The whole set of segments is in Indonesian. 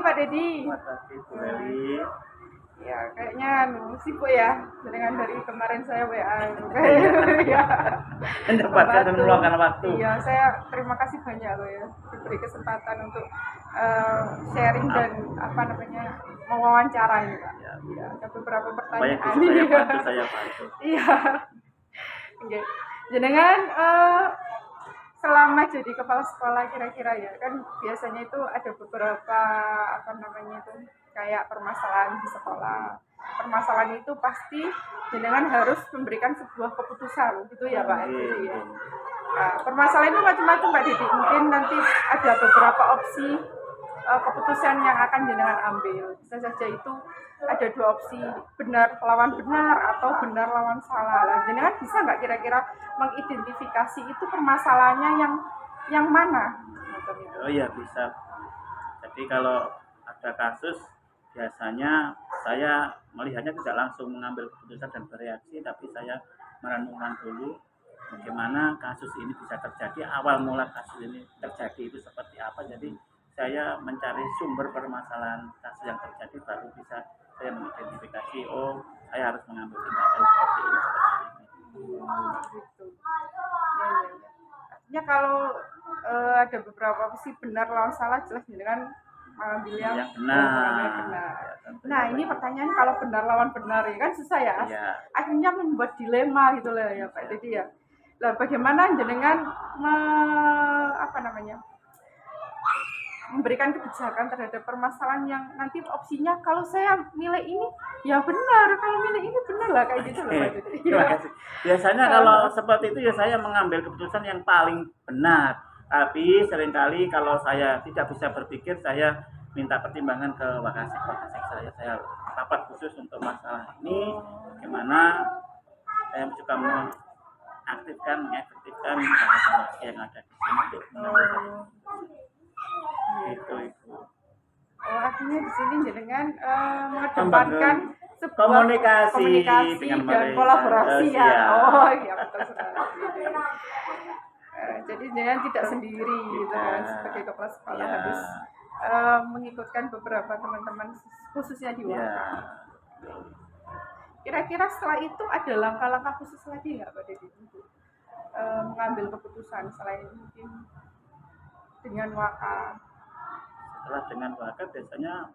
Pak Dedi. Selamat pagi Bu Heli. Ya, kayaknya sibuk ya. Dengan dari kemarin saya WA. Ya. Menyempatkan dan meluangkan waktu. Iya, saya terima kasih banyak loh ya diberi kesempatan untuk sharing dan mewawancara ini Pak. Ya, ada beberapa pertanyaan. Saya bantu. Iya. Oke. Jenengan selama jadi kepala sekolah kira-kira ya kan biasanya itu ada beberapa kayak permasalahan di sekolah. Permasalahan itu pasti jenengan harus memberikan sebuah keputusan gitu ya Pak. Gitu ya. Nah, permasalahan itu macam-macam Pak Didi. Mungkin nanti ada beberapa opsi keputusan yang akan jenengan ambil. Bisa saja itu ada dua opsi, benar lawan benar atau benar lawan salah. Nah, jenengan bisa nggak kira-kira mengidentifikasi itu permasalahannya yang mana? Oh iya bisa. Jadi kalau ada kasus biasanya saya melihatnya tidak langsung mengambil keputusan dan bereaksi, tapi saya merenungkan dulu bagaimana kasus ini bisa terjadi, awal mula kasus ini terjadi itu seperti apa. Jadi saya mencari sumber permasalahan kasus yang terjadi, baru bisa saya mengidentifikasi, oh saya harus mengambil tindakan seperti ini. Gitu. Artinya kalau ada beberapa opsi benar lawan salah, jelas dengan mengambil yang benar. Nah ini pertanyaan kalau benar lawan benar ya kan susah ya. Akhirnya membuat dilema gitu lah ya Pak. Jadi ya, lah bagaimana jenengan memberikan kebijakan terhadap permasalahan yang nanti opsinya kalau saya milih ini ya benar, kalau milih ini benar lah kayak gitu loh Pak. Terima kasih. Biasanya kalau seperti itu ya saya mengambil keputusan yang paling benar. Tapi seringkali kalau saya tidak bisa berpikir, saya minta pertimbangan ke Wakasek saya rapat khusus untuk masalah ini, bagaimana saya juga mengefektifkan yang ada di sini untuk mengambil itu. Artinya di sini jenengan mengedepankan komunikasi dan kolaborasi ya. Oh iya betul sekali. Jadi jenengan tidak sendiri gitu kan, sebagai kepala sekolah harus mengikutkan beberapa teman-teman khususnya di Waka. Kira-kira setelah itu ada langkah-langkah khusus lagi nggak Pak Dedi untuk mengambil keputusan selain mungkin dengan Waka? Setelah dengan Waka biasanya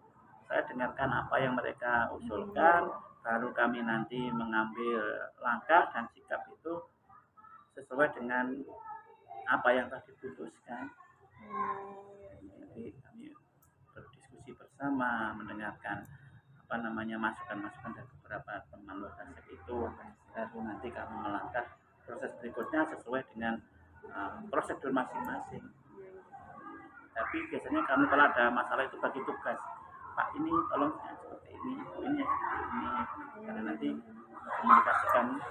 saya dengarkan apa yang mereka usulkan, baru kami nanti mengambil langkah dan sikap itu sesuai dengan apa yang telah diputuskan. Jadi kami berdiskusi bersama, mendengarkan masukan-masukan dari beberapa teman Wakasek itu, lalu nanti kami melangkah proses berikutnya sesuai dengan prosedur masing-masing. Tapi biasanya kami kalau ada masalah itu bagi tugas, Pak ini tolong seperti ini, ini seperti ini, karena nanti komunikasikan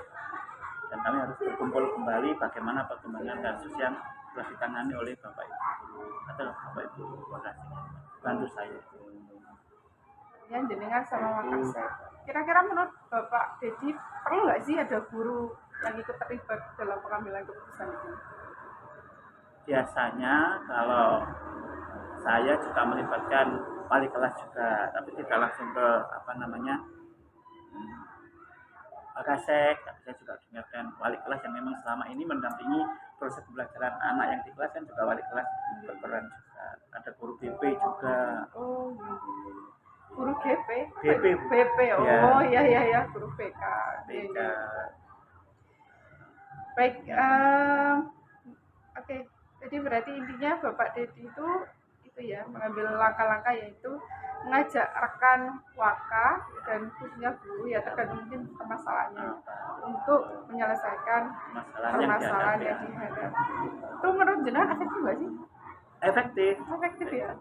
dan kami harus berkumpul kembali bagaimana perkembangan kasus yang telah ditangani oleh Bapak Ibu atau Bapak Ibu Wakasek bantu saya. Yang jenengan sama Wakasek. Kira-kira menurut Bapak Dedi perlu nggak sih ada guru yang ikut terlibat dalam pengambilan keputusan ini? Biasanya kalau saya juga melibatkan wali kelas juga, tapi tidak langsung ke Wakasek, tapi saya juga dengarkan wali kelas yang memang selama ini mendampingi proses pembelajaran anak yang di kelas, kan juga wali kelas berperan juga. Ada guru BP juga. Oh, guru BP? BP. Oh ya, guru PK. Baik, oke. Jadi berarti intinya Bapak Dedi itu ya mengambil langkah-langkah yaitu mengajak rekan Waka dan khususnya guru ya tergantung mungkin permasalahannya untuk menyelesaikan permasalahan yang dihadapi. Itu menurut jenengan efektif nggak sih? Efektif ya.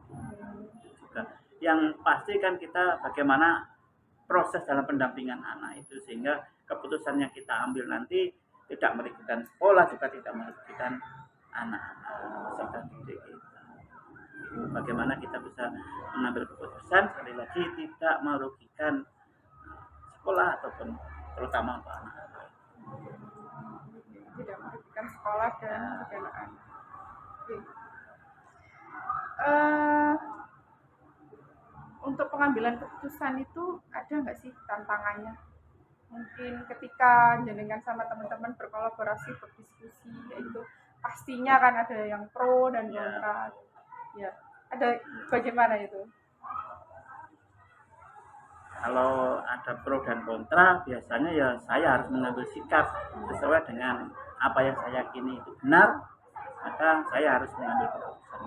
Yang pasti kan kita bagaimana proses dalam pendampingan anak itu sehingga keputusan yang kita ambil nanti tidak merugikan sekolah, juga tidak merugikan anak-anak peserta didik kita. Bagaimana kita bisa mengambil keputusan sekali lagi tidak merugikan sekolah ataupun terutama untuk anak-anak. Tidak merugikan sekolah dan anak-anak. untuk pengambilan keputusan itu ada nggak sih tantangannya? Mungkin ketika jenengan sama teman-teman berkolaborasi, berdiskusi, yaitu pastinya kan ada yang pro dan Ya. kontra. Ya, ada bagaimana itu? Kalau ada pro dan kontra, biasanya ya saya harus mengambil sikap sesuai dengan apa yang saya yakini itu benar, maka saya harus mengambil keputusan.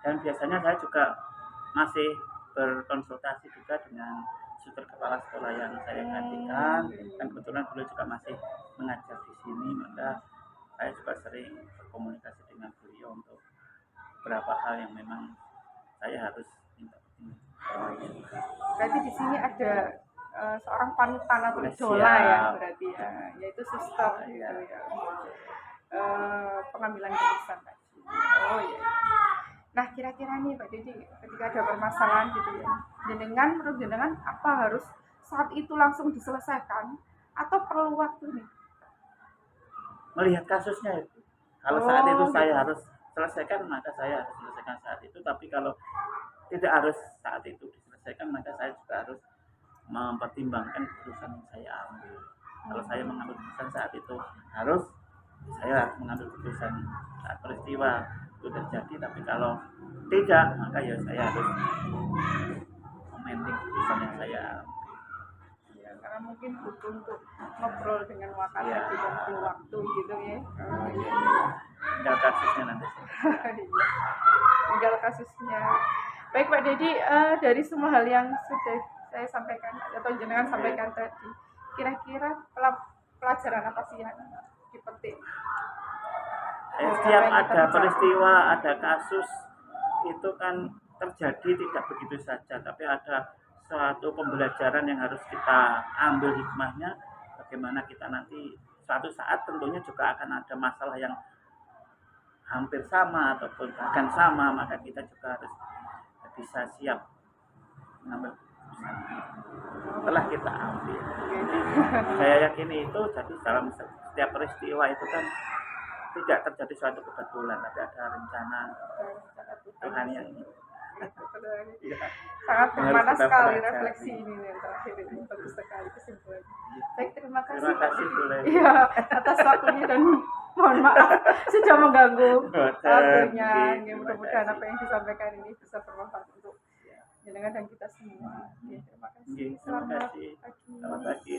Dan biasanya saya juga masih berkonsultasi juga dengan instruktur kepala sekolah yang saya gantikan, dan kebetulan beliau juga masih mengajar di sini, maka saya juga sering berkomunikasi dengan beliau untuk beberapa hal yang memang saya harus minta. Berarti di sini ada seorang panutan atau Siap. idola ya, berarti ya, yaitu suster gitu Iya. ya. Pengambilan keputusan tadi. Oh iya. Nah, kira-kira nih Pak Dedi, ketika ada permasalahan gitu ya, menurut jenengan apa harus saat itu langsung diselesaikan atau perlu waktu nih? Melihat kasusnya itu. Kalau saat itu Oh, saya gitu. harus selesaikan, maka saya harus selesaikan saat itu. Tapi kalau tidak harus saat itu diselesaikan, maka saya juga harus mempertimbangkan keputusan yang saya ambil. Kalau saya mengambil keputusan saat itu saya harus mengambil keputusan saat peristiwa itu terjadi. Tapi kalau tidak, maka ya saya harus memending keputusan yang saya ambil. Ya, karena mungkin butuh untuk ngobrol dengan wakil Iya. tadi dan perlu waktu gitu ya. Oh, iya. Tinggal kasusnya nanti. Iya. Tinggal kasusnya. Baik Pak Dedi, dari semua hal yang sudah saya sampaikan atau jenengan sampaikan tadi, kira-kira pelajaran apa sih yang dipetik? Setiap ada peristiwa, ada kasus itu kan terjadi tidak begitu saja, tapi ada suatu pembelajaran yang harus kita ambil hikmahnya. Bagaimana kita nanti suatu saat tentunya juga akan ada masalah yang hampir sama ataupun bahkan sama, maka kita juga harus bisa siap mengambil keputusan setelah kita ambil. Jadi saya yakini itu, jadi dalam setiap peristiwa itu kan tidak terjadi suatu kebetulan, tapi ada rencana Tuhan yang ya, Sangat bermakna harus kita sekali pelajari. refleksi ini yang terakhir ini, bagus sekali kesimpulannya. Baik, terima kasih Terima Pak kasih, Dedi. Bule. Iya, atas waktunya dan mohon maaf sudah mengganggu waktunya. Terima Mudah-mudahan kasih. apa yang disampaikan ini bisa bermanfaat untuk jenengan dan kita semua. Oke, terima kasih. Terima Selamat kasih. pagi. Selamat pagi.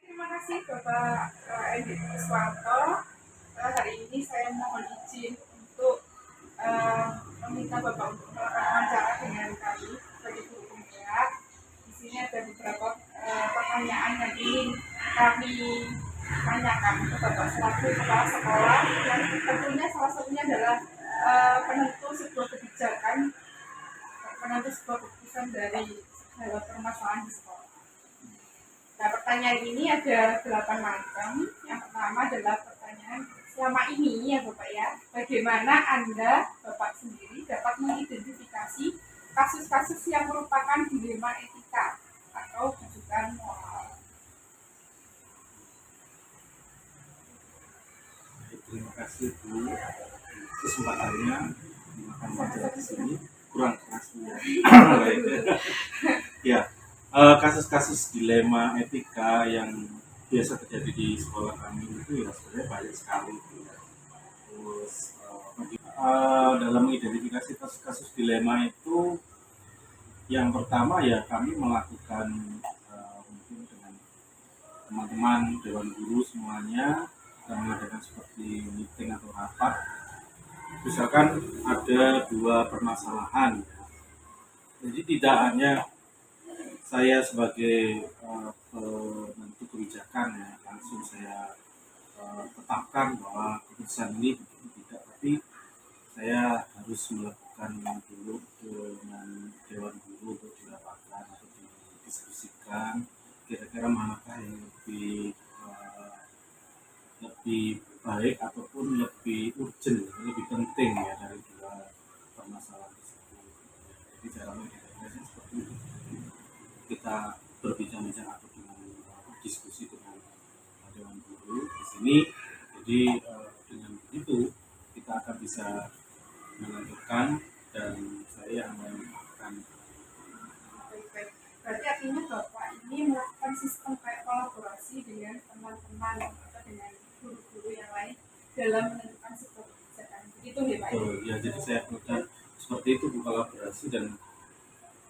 Terima kasih Bapak Edi Kuswanto. Hari ini saya mohon izin untuk meminta Bapak untuk melakukan wawancara dengan kami sebagai guru penggerak. Di sini ada beberapa pertanyaan yang ingin kami tanyakan ke Bapak selaku kepala sekolah, dan tentunya salah satunya adalah penentu sebuah kebijakan, penentu sebuah keputusan dari segala permasalahan di sekolah. Nah, pertanyaan ini ada 8 macam. Yang pertama adalah pertanyaan, selama ini ya Bapak ya, bagaimana Anda, Bapak sendiri, dapat mengidentifikasi kasus-kasus yang merupakan dilema etika atau rujukan moral? Terima kasih Bu kesempatannya makan wawancara di sini, kurang keras Bu. Ya, kasus-kasus dilema etika yang biasa terjadi di sekolah kami itu ya sebenarnya banyak sekali. Terus dalam mengidentifikasi kasus-kasus dilema itu, yang pertama ya kami melakukan mungkin dengan teman-teman dewan guru semuanya, kita mengadakan seperti meeting atau rapat. Misalkan ada dua permasalahan, jadi tidak hanya saya sebagai penentu kebijakan ya langsung saya tetapkan bahwa keputusan ini tidak, tapi saya harus melakukan dulu dengan dewan guru untuk dirapatkan atau didiskusikan kira-kira manakah yang lebih baik ataupun lebih urgent, lebih penting ya dari dua permasalahan tersebut. Jadi cara mengidentifikasi seperti itu, kita berbincang-bincang atau dengan diskusi dengan dewan guru itu di sini. Jadi dengan begitu kita akan bisa menentukan dan saya akan Baik-baik. Berarti artinya Bapak ini melakukan sistem kayak kolaborasi dengan teman-teman atau dengan guru-guru yang lain dalam menentukan sebuah kebijakan. Begitu ya Pak? ya jadi saya bukan seperti itu kolaborasi dan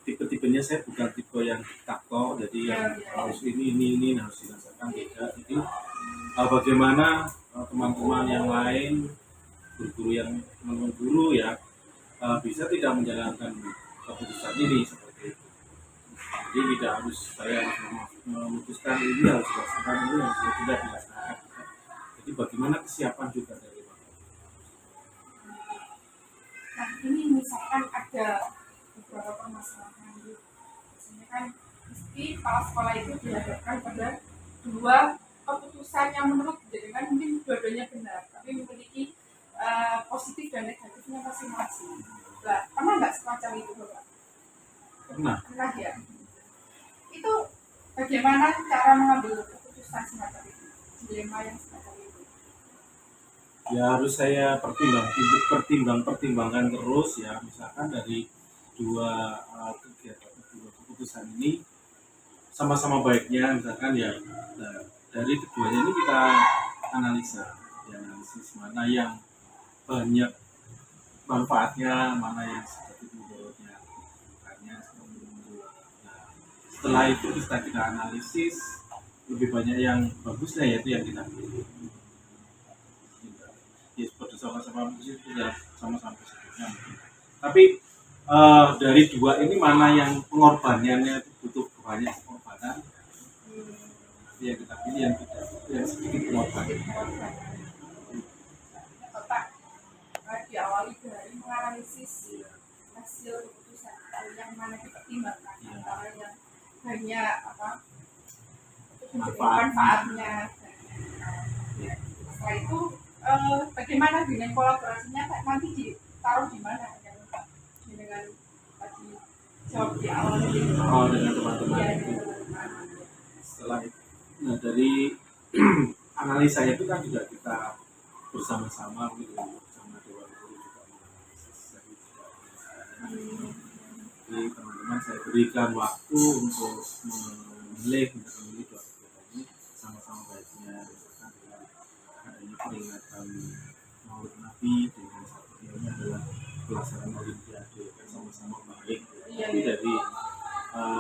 tipe-tipenya saya bukan tipe yang diktator jadi yang harus ini harus dirasakan beda. Jadi bagaimana teman-teman yang lain guru-guru yang teman-teman guru ya bisa tidak menjalankan keputusan ini seperti itu. Jadi tidak harus saya memutuskan ini harus dilaksanakan ini harus tidak dilaksanakan. Jadi bagaimana kesiapan juga dari Bapak. Nah ini misalkan ada beberapa permasalahan gitu. Biasanya kan mesti kepala sekolah itu dihadapkan pada dua keputusan yang menurut jenengan mungkin dua-duanya benar, tapi memiliki positif dan negatifnya masing-masing. Nah, pernah nggak semacam itu Bapak? Pernah ya. Itu bagaimana cara mengambil keputusan semacam itu, dilema yang semacam itu? Ya harus saya pertimbangkan terus ya, misalkan dari dua kegiatan dua keputusan ini sama-sama baiknya misalkan ya, nah, dari keduanya ini kita analisis mana yang banyak manfaatnya, mana yang sedikit mudorotnya, seperti itu. Nah, setelah itu kita analisis lebih banyak yang bagusnya yaitu yang kita pilih. Ya seperti sama-sama positif ya sama-sama positifnya mungkin. Tapi dari dua ini mana yang pengorbanannya itu butuh banyak pengorbanan, yang kita pilih yang sedikit pengorbanan. Bapak diawali dari menganalisis hasil keputusan yang mana dipertimbangkan antara yang banyak manfaatnya. Setelah itu bagaimana dengan kolaborasinya nanti ditaruh di mana dengan tadi jawab di awal dengan teman-teman itu. Setelah itu, nah dari analisa itu kan juga kita bersama-sama gitu bersama dewan guru juga menganalisis. Jadi teman-teman saya berikan waktu untuk memilih dua kegiatan ini sama-sama baiknya, misalkan dengan adanya peringatan Maulid Nabi dengan satunya adalah pelaksanaan Olimpiade kan sama-sama baik. Jadi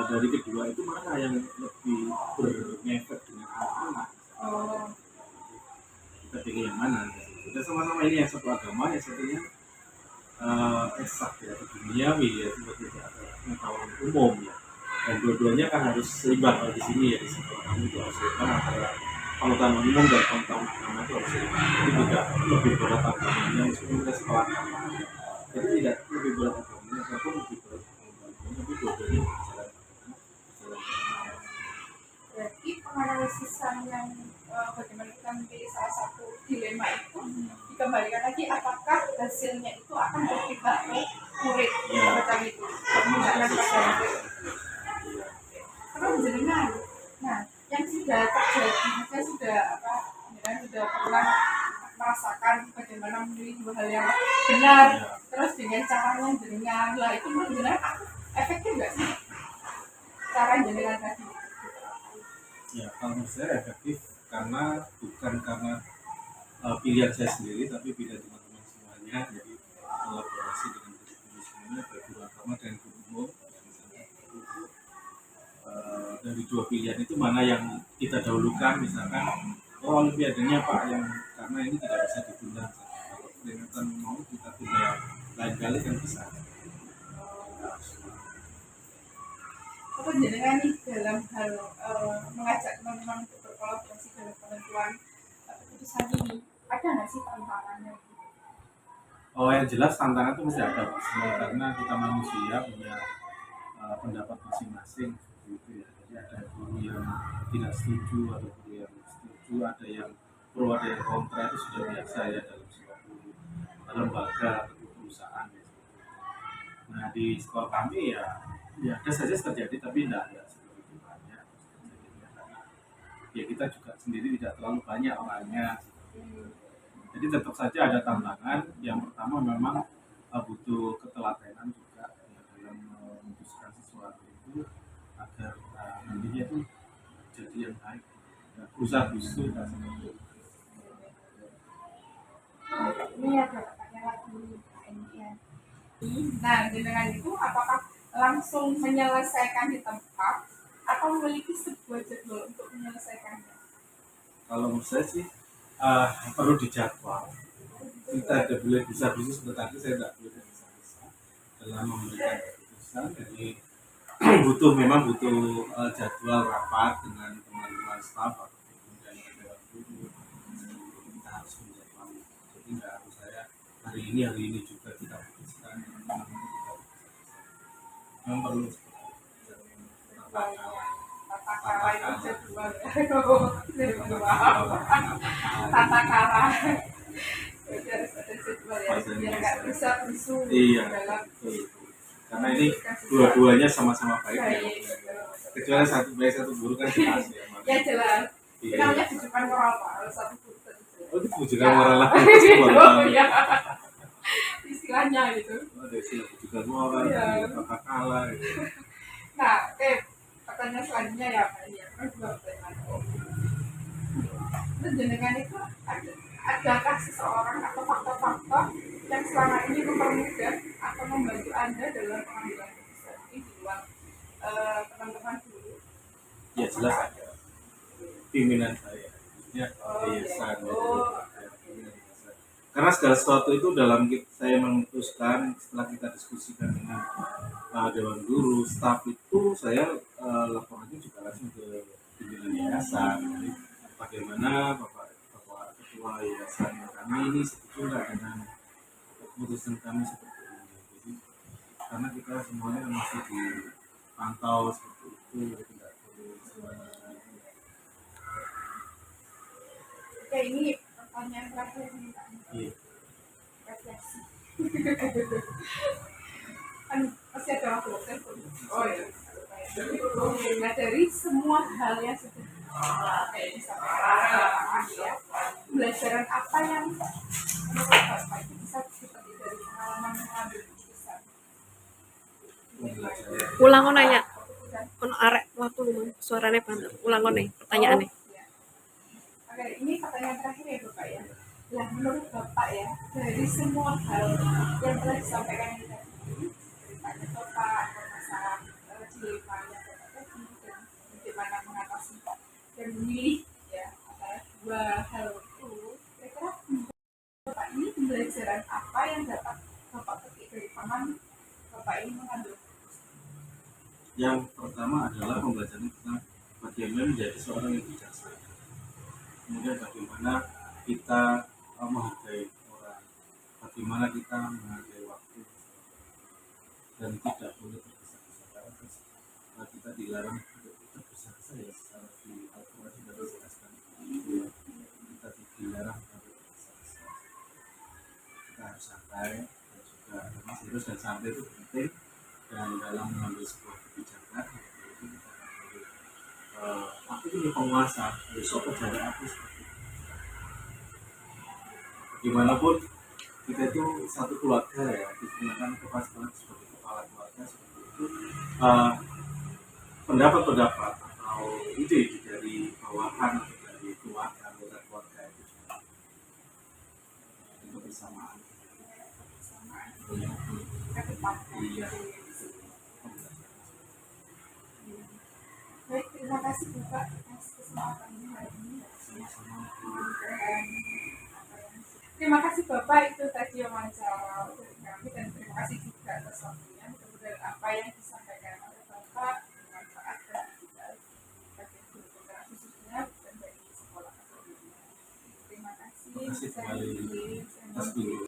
dari kedua itu mana yang lebih berefek dengan anak-anak? Kita pilih yang mana? Kita sama-sama ini yang satu agama, yang satunya eksak ya, duniawi ya, tidak ada pengetahuan umum ya. Dan dua-duanya kan harus seimbang kalau di sini ya, di sekolah kami itu harus seimbang antara pengetahuan umum dan pengetahuan agama itu harus seimbang. Jadi tidak lebih berat agamanya meskipun kita sekolah agama. Jadi tidak lebih berat agamanya ataupun lebih berat agamanya, tapi dua-duanya berjalan. Berarti penganalisisan yang bagaimana kita memilih salah satu dilema itu dikembalikan lagi apakah hasilnya itu akan berpihak ke murid macam itu misalkan pada murid terus jenengan nah yang sudah terjadi saya sudah sudah pernah merasakan bagaimana memilih dua hal yang benar terus dengan caranya jenengan lah itu menurut jenengan efektif nggak sih cara jenengan tadi? Ya kalau menurut saya efektif karena bukan karena pilihan saya sendiri tapi pilihan teman-teman semuanya, jadi kolaborasi dengan guru semuanya baik guru agama dan guru umum. Dari dua pilihan itu mana yang kita dahulukan, misalkan olimpiadanya Pak yang karena ini tidak bisa ditunda, kalau peringatan mau kita tunda lain kali kan bisa. Apa jenengan nih dalam hal mengajak teman-teman untuk berkolaborasi dalam penentuan keputusan ini ada nggak sih tantangannya? Oh yang jelas tantangan itu mesti ada karena kita manusia punya pendapat masing-masing seperti itu ya. Jadi ada guru yang tidak setuju, ada guru yang setuju, ada yang pro, ada yang kontra, itu sudah biasa ya dalam suatu lembaga atau perusahaan ya. Nah di sekolah kami ya ada saja terjadi tapi tidak seperti itu banyak. ya kita juga sendiri tidak terlalu banyak orangnya. Jadi tetap saja ada tantangan. Yang pertama memang butuh ketelatenan juga ya, dalam memutuskan sesuatu itu agar nantinya itu jadi yang baik. Ya, usah bisu dan sebagainya. Ini ada pertanyaan lagi. Ini ya. Nah, dengan itu apakah langsung menyelesaikan di tempat atau memiliki sebuah jadwal untuk menyelesaikannya? Kalau menurut saya sih perlu dijadwal. Kita ada boleh bisa bisnis tetapi saya tidak boleh bisa dalam memberikan keputusan. Jadi memang butuh jadwal rapat dengan teman-teman staf atau kemudian dewan guru. Kita harus menjadwal. Jadi nggak harus saya hari ini juga kita putuskan. Memang perlu Tata kala itu jadwal. Tata kala. Jadi harus ada jadwal ya, biar nggak bisa bisu iya, dalam karena ini dua-duanya sama-sama baik ya. Kecuali satu baik satu buruk kan jelas ya. Ya jelas. Iya. Ini namanya bujukan moral Pak. Kalau satu buruk satu jelas. Oh itu bujukan moral lah. Oh iya. Istilahnya gitu. Ada istilah bujukan moral, tata kala gitu. Nah, pertanyaan selanjutnya ya Pak. Ya, kan dua pertanyaan. Terus jenengan itu adakah seseorang atau faktor-faktor yang selama ini mempermudah atau membantu Anda dalam pengambilan keputusan ini di luar teman-teman dulu? Ya jelas ada. Pimpinan saya, ya yayasan. Karena segala sesuatu itu dalam saya memutuskan setelah kita diskusikan dengan dewan guru, staf itu saya laporannya juga langsung ke pimpinan yayasan. Jadi bagaimana Bapak Ketua Yayasan kami ini setuju nggak dengan keputusan kami seperti ini. Jadi karena kita semuanya masih dipantau seperti itu, tidak perlu semuanya. Oke, ini pertanyaan terakhir nih Pak. Iya. Refleksi. Kan masih ada waktu. Oh iya. Nah, dari semua hal yang sudah kayak disampaikan ya, pelajaran apa yang menurut Bapak itu bisa dipetik dari pengalaman mengambil keputusan? Ulang kok nanya. Ono arek waktu suaranya banter. Ulang kok nih pertanyaannya. Oke, ini pertanyaan terakhir ya Bapak ya. Nah, menurut Bapak ya, dari semua hal yang telah disampaikan ini tadi, ceritanya Bapak, permasalahan dilema yang Bapak tadi, dan bagaimana mengatasi dan memilih ya antara dua hal itu, kira-kira Bapak ini pembelajaran apa yang dapat Bapak petik dari paman Bapak ini mengambil? Yang pertama adalah pembelajaran tentang bagaimana menjadi seorang yang bijaksana. Kemudian bagaimana kita menghargai orang, bagaimana kita menghargai waktu, dan tidak boleh tergesa-gesa karena kita dilarang untuk tergesa-gesa ya secara di Al-Quran sudah dijelaskan. Kita dilarang untuk tergesa-gesa. Kita harus santai dan juga serius dan santai itu penting. Dan dalam mengambil sebuah kebijakan itu kita boleh aku ini penguasa besok dari aku seperti itu. Bagaimanapun kita itu satu keluarga ya, digunakan kepastian sebagai kepala keluarga seperti itu. Pendapat-pendapat atau ide dari bawahan atau dari keluarga anggota keluarga itu kebersamaan. Iya. Baik, terima kasih Bapak atas kesempatannya hari ini. Terima kasih Bapak, itu tadi wawancara dari kami, dan terima kasih juga atas waktunya. Mudah-mudahan apa yang disampaikan oleh Bapak bermanfaat bagi kita bagi guru penggerak khususnya dan bagi sekolah akademia. Terima kasih. Terima kasih kembali.